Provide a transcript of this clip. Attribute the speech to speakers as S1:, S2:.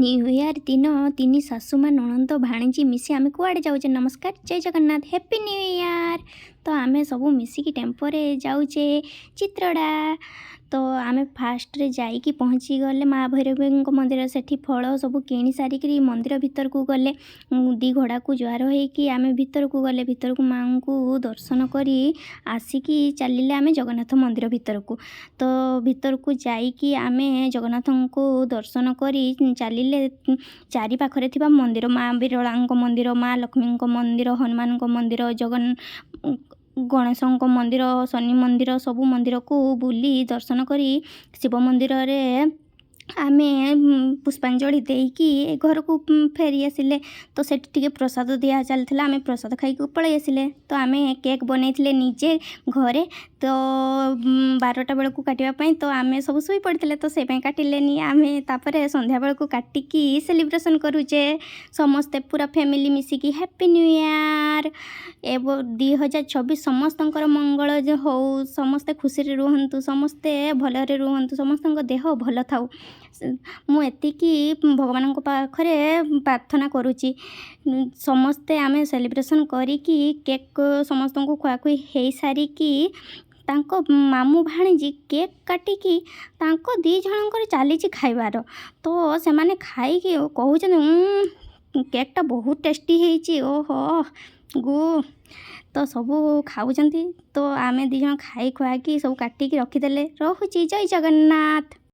S1: New year दिन तीन सासुमा नणंद भाणीजी मिसी आम कुआड़े जाऊे। नमस्कार, जय जगन्नाथ, हैप्पी न्यू ईयर। तो आम सब मिसिकी टेम्पोरे जाऊे चित्रड़ा। तो आम फास्ट रे जाइकी पहुँची गले माँ भैरवी मंदिर से फल सब किणी सारिक मंदिर भितर को गले। दी घोड़ा को जुआर होइकी आम भितर को गले। भितर को माँ को दर्शन करी आसिकी चलिले आम जगन्नाथ मंदिर भितर को। तो भितर को जाइकी आम जगन्नाथ को दर्शन करी चलिले चारि पाखरे थिबा मंदिर, माँ बिरला मंदिर, माँ लक्ष्मी मंदिर, हनुमान मंदिर, गणेश मंदिर, शनि मंदिर, सबू मंदिर को बुली दर्शन करी शिव मंदिर रे आमे पुष्पांजलि देकी घर को फेरी आसिले। तो सेठी टिके प्रसाद दिया चलता, आम प्रसाद खाई पलि आसिले। तो आम केक बनईले निजे घरे। तो 12टा बेल को काटापी तो आम सब शुई पड़ते, तो से काटिले आम तापर संध्या बेल को काटिकी सेलिब्रेशन करूचे समस्ते पूरा फैमिली मिसिकी हैप्पी न्यू ईयर। एवं 2026 समस्त मंगल हो, समस्ते खुशी रुहंतु, समस्ते भलरे रुहंतु, समस्त देह भल थाउ। मु एतिकी भगवान पाखरे प्रार्थना करुची। समस्ते आम सेलिब्रेशन करिकी केक समस्त को खुआखुई हो सारिकी तांको मामू भाणीजी केक काटिकी तांको दी जनकर चली खाइबार। तो से माने खाइकी कहूँ केकटा बहुत टेस्टी है, ओहो गो। तो सबू खाऊँ। तो आम दी जन खाई खुआकी सब काटिकी रखीदे। रोची, जय जगन्नाथ।